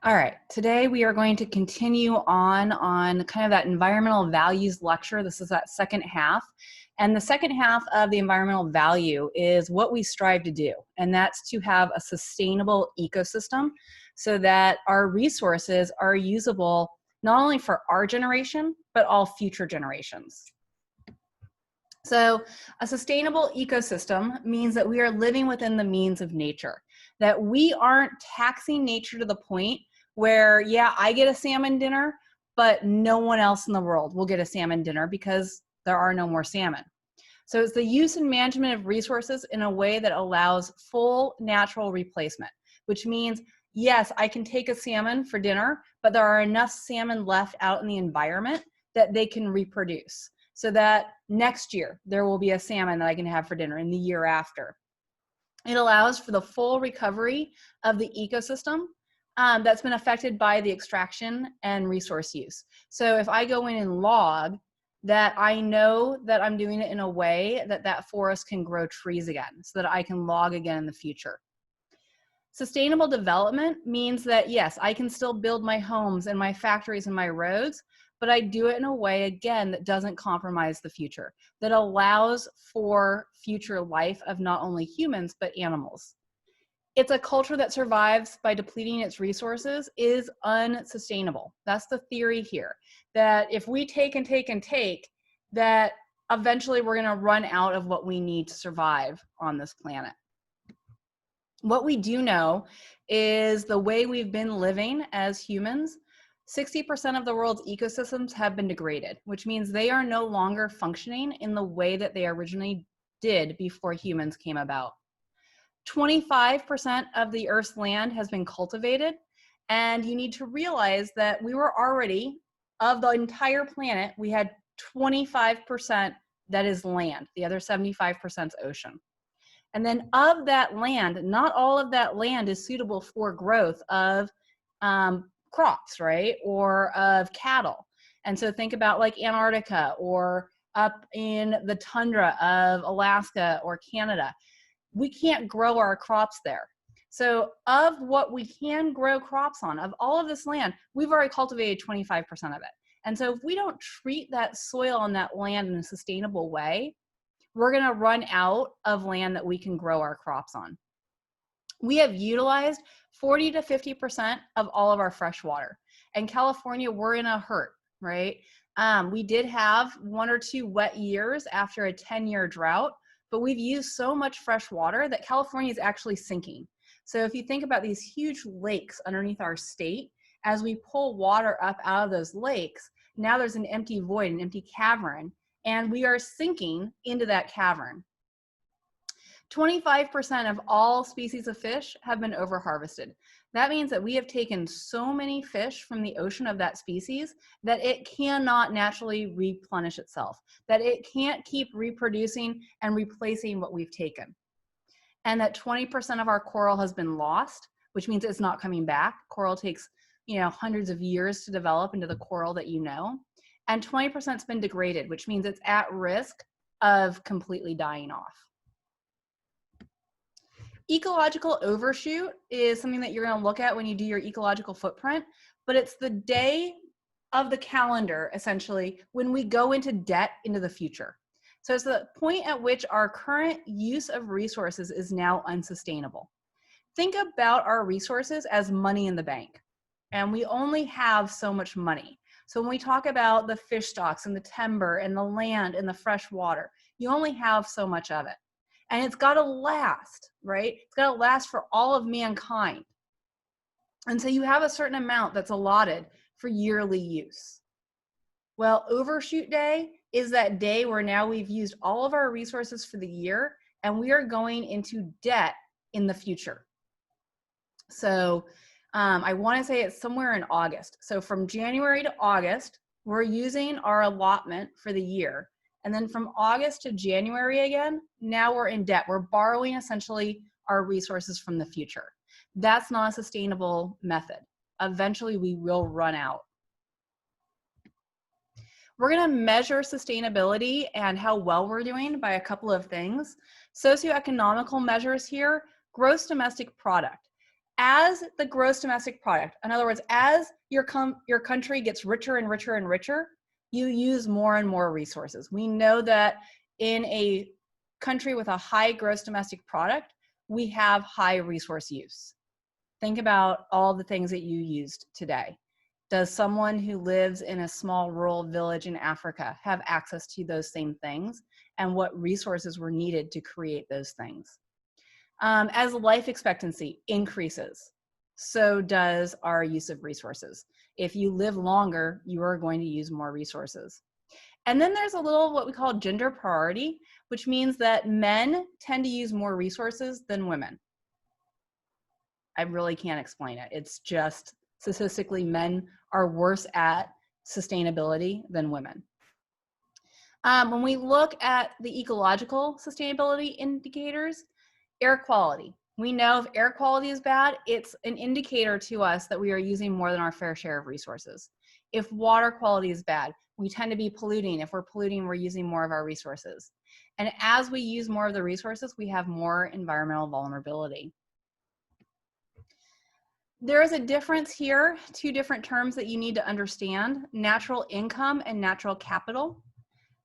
All right, today we are going to continue on kind of that environmental values lecture. This is that second half. And the second half of the environmental value is what we strive to do, and that's to have a sustainable ecosystem so that our resources are usable not only for our generation, but all future generations. So a sustainable ecosystem means that we are living within the means of nature, that we aren't taxing nature to the point where, yeah, I get a salmon dinner, but no one else in the world will get a salmon dinner because there are no more salmon. So it's the use and management of resources in a way that allows full natural replacement, which means, yes, I can take a salmon for dinner, but there are enough salmon left out in the environment that they can reproduce, so that next year there will be a salmon that I can have for dinner in the year after. It allows for the full recovery of the ecosystem that's been affected by the extraction and resource use. So if I go in and log, that I know that I'm doing it in a way that that forest can grow trees again, so that I can log again in the future. Sustainable development means that, yes, I can still build my homes and my factories and my roads, but I do it in a way, again, that doesn't compromise the future, that allows for future life of not only humans, but animals. It's a culture that survives by depleting its resources is unsustainable. That's the theory here, that if we take and take and take, that eventually we're going to run out of what we need to survive on this planet. What we do know is the way we've been living as humans, 60% of the world's ecosystems have been degraded, which means they are no longer functioning in the way that they originally did before humans came about. 25% of the Earth's land has been cultivated, and you need to realize that we were already, of the entire planet, we had 25% that is land, the other 75% is ocean. And then of that land, not all of that land is suitable for growth of crops, right? Or of cattle. And so think about like Antarctica or up in the tundra of Alaska or Canada. We can't grow our crops there. So of what we can grow crops on, of all of this land, we've already cultivated 25% of it. And so if we don't treat that soil and that land in a sustainable way, we're going to run out of land that we can grow our crops on. We have utilized 40 to 50% of all of our fresh water. And California, we're in a hurt, right? We did have 1 or 2 wet years after a 10-year drought, but we've used so much fresh water that California is actually sinking. So if you think about these huge lakes underneath our state, as we pull water up out of those lakes, now there's an empty void, an empty cavern, and we are sinking into that cavern. 25% of all species of fish have been overharvested. That means that we have taken so many fish from the ocean of that species that it cannot naturally replenish itself, that it can't keep reproducing and replacing what we've taken. And that 20% of our coral has been lost, which means it's not coming back. Coral takes, hundreds of years to develop into the coral that you know. And 20% has been degraded, which means it's at risk of completely dying off. Ecological overshoot is something that you're going to look at when you do your ecological footprint, but it's the day of the calendar, essentially, when we go into debt into the future. So it's the point at which our current use of resources is now unsustainable. Think about our resources as money in the bank, and we only have so much money. So when we talk about the fish stocks and the timber and the land and the fresh water, you only have so much of it. And it's got to last, right? It's got to last for all of mankind. And so you have a certain amount that's allotted for yearly use. Well, overshoot day is that day where now we've used all of our resources for the year and we are going into debt in the future. So I want to say it's somewhere in August. So from January to August, we're using our allotment for the year. And then from August to January again, now we're in debt. We're borrowing essentially our resources from the future. That's not a sustainable method. Eventually we will run out. We're going to measure sustainability and how well we're doing by a couple of things. Socioeconomical measures here, gross domestic product. as the gross domestic product, in other words, as your country gets richer and richer and richer, you use more and more resources. We know that in a country with a high gross domestic product, we have high resource use. Think about all the things that you used today. Does someone who lives in a small rural village in Africa have access to those same things? And what resources were needed to create those things? As life expectancy increases, so does our use of resources. If you live longer, you are going to use more resources. And then there's a little what we call gender priority, which means that men tend to use more resources than women. I really can't explain it. It's just statistically men are worse at sustainability than women. When we look at the ecological sustainability indicators, air quality. We know if air quality is bad, it's an indicator to us that we are using more than our fair share of resources. If water quality is bad, we tend to be polluting. If we're polluting, we're using more of our resources. And as we use more of the resources, we have more environmental vulnerability. There is a difference here, two different terms that you need to understand: natural income and natural capital.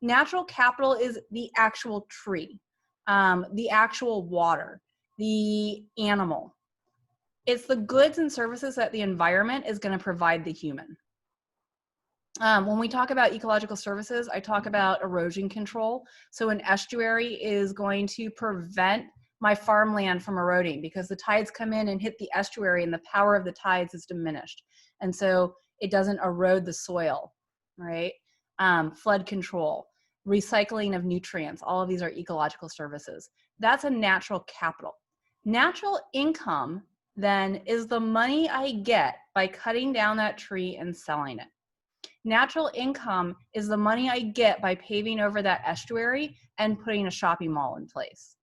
Natural capital is the actual tree, the actual water, the animal. It's the goods and services that the environment is going to provide the human. When we talk about ecological services, I talk about erosion control. So an estuary is going to prevent my farmland from eroding because the tides come in and hit the estuary and the power of the tides is diminished. And so it doesn't erode the soil, right? Flood control, recycling of nutrients, all of these are ecological services. That's a natural capital. Natural income then is the money I get by cutting down that tree and selling it. Natural income is the money I get by paving over that estuary and putting a shopping mall in place.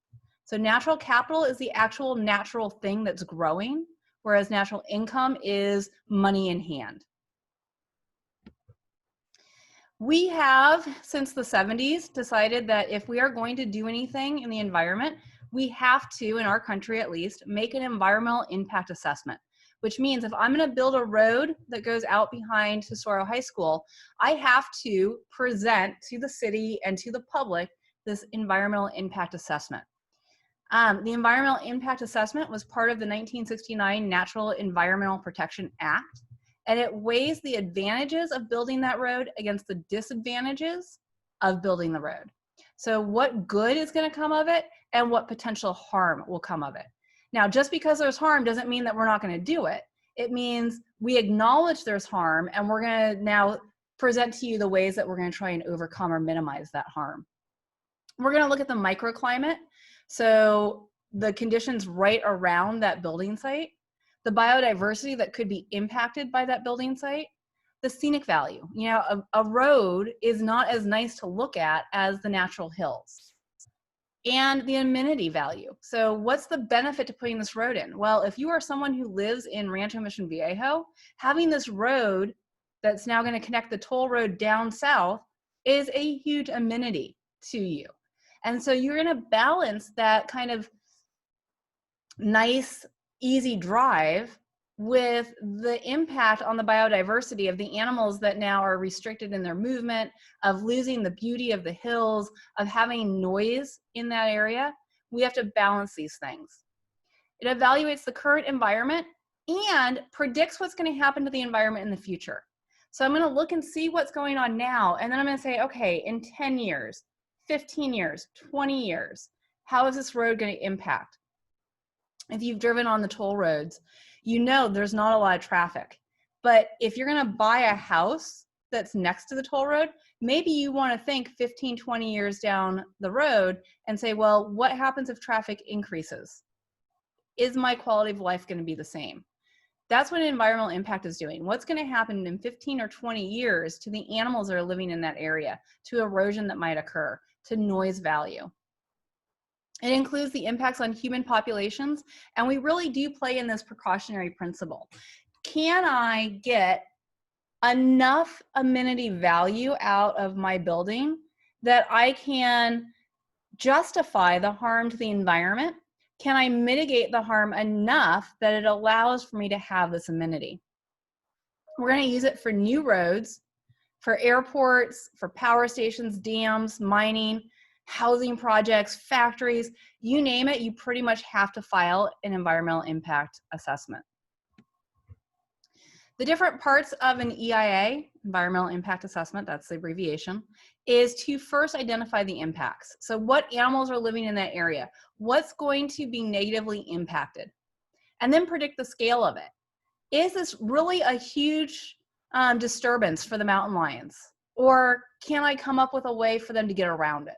So natural capital is the actual natural thing that's growing, whereas natural income is money in hand. We have, since the 70s, decided that if we are going to do anything in the environment, we have to, in our country at least, make an environmental impact assessment, which means if I'm going to build a road that goes out behind Tesoro High School, I have to present to the city and to the public this environmental impact assessment. The environmental impact assessment was part of the 1969 Natural Environmental Protection Act, and it weighs the advantages of building that road against the disadvantages of building the road. So what good is going to come of it and what potential harm will come of it. Now, just because there's harm doesn't mean that we're not going to do it. It means we acknowledge there's harm and we're going to now present to you the ways that we're going to try and overcome or minimize that harm. We're going to look at the microclimate. So the conditions right around that building site, the biodiversity that could be impacted by that building site, the scenic value. You know, a road is not as nice to look at as the natural hills. And the amenity value. So what's the benefit to putting this road in? Well, if you are someone who lives in Rancho Mission Viejo, having this road that's now going to connect the toll road down south is a huge amenity to you. And so you're going to balance that kind of nice, easy drive with the impact on the biodiversity of the animals that now are restricted in their movement, of losing the beauty of the hills, of having noise in that area. We have to balance these things. It evaluates the current environment and predicts what's going to happen to the environment in the future. So I'm going to look and see what's going on now, and then I'm going to say, okay, in 10 years, 15 years, 20 years, how is this road going to impact? If you've driven on the toll roads, you know there's not a lot of traffic. But if you're going to buy a house that's next to the toll road, maybe you want to think 15, 20 years down the road and say, well, what happens if traffic increases? Is my quality of life going to be the same? That's what environmental impact is doing. What's going to happen in 15 or 20 years to the animals that are living in that area, to erosion that might occur, to noise value? It includes the impacts on human populations, and we really do play in this precautionary principle. Can I get enough amenity value out of my building that I can justify the harm to the environment? can I mitigate the harm enough that it allows for me to have this amenity? We're going to use it for new roads, for airports, for power stations, dams, mining, housing projects, factories, you name it, you pretty much have to file an environmental impact assessment. The different parts of an EIA, environmental impact assessment, that's the abbreviation, is to first identify the impacts. So what animals are living in that area? What's going to be negatively impacted? And then predict the scale of it. Is this really a huge disturbance for the mountain lions? Or can I come up with a way for them to get around it?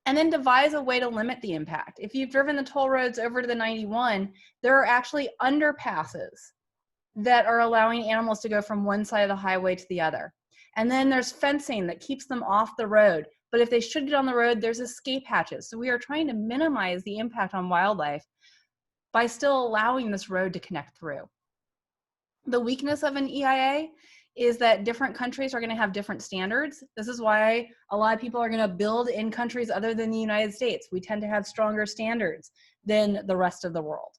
And then devise a way to limit the impact. If you've driven the toll roads over to the 91, there are actually underpasses that are allowing animals to go from one side of the highway to the other. And then there's fencing that keeps them off the road. But if they should get on the road, there's escape hatches. So we are trying to minimize the impact on wildlife by still allowing this road to connect through. The weakness of an EIA is that different countries are going to have different standards. This is why a lot of people are going to build in countries other than the United States. We tend to have stronger standards than the rest of the world.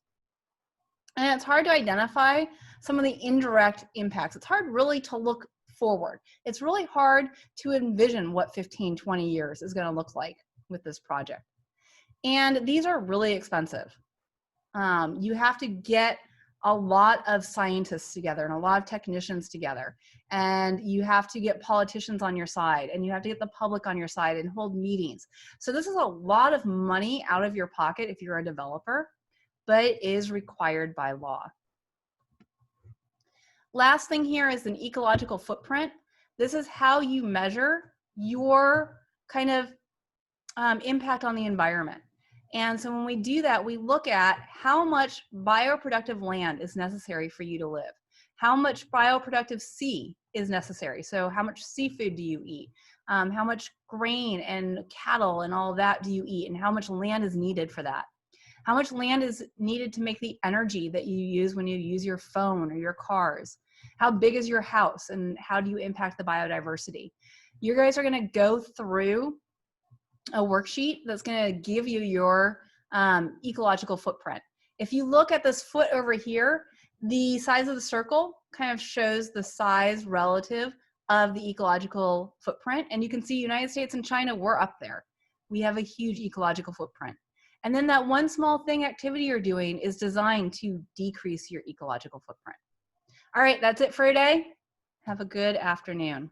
And it's hard to identify some of the indirect impacts. It's hard really to look forward. It's really hard to envision what 15, 20 years is going to look like with this project. And these are really expensive. You have to get a lot of scientists together and a lot of technicians together. And you have to get politicians on your side, and you have to get the public on your side and hold meetings. So this is a lot of money out of your pocket if you're a developer, but it is required by law. Last thing here is an ecological footprint. This is how you measure your kind of impact on the environment. And so when we do that, we look at how much bioproductive land is necessary for you to live. How much bioproductive sea is necessary. So how much seafood do you eat? How much grain and cattle and all of that do you eat? And how much land is needed for that? How much land is needed to make the energy that you use when you use your phone or your cars? How big is your house, and how do you impact the biodiversity? You guys are going to go through a worksheet that's going to give you your ecological footprint. If you look at this foot over here, the size of the circle kind of shows the size relative of the ecological footprint. And you can see United States and China, we're up there. We have a huge ecological footprint. And then that one small thing activity you're doing is designed to decrease your ecological footprint. All right, that's it for today. Have a good afternoon.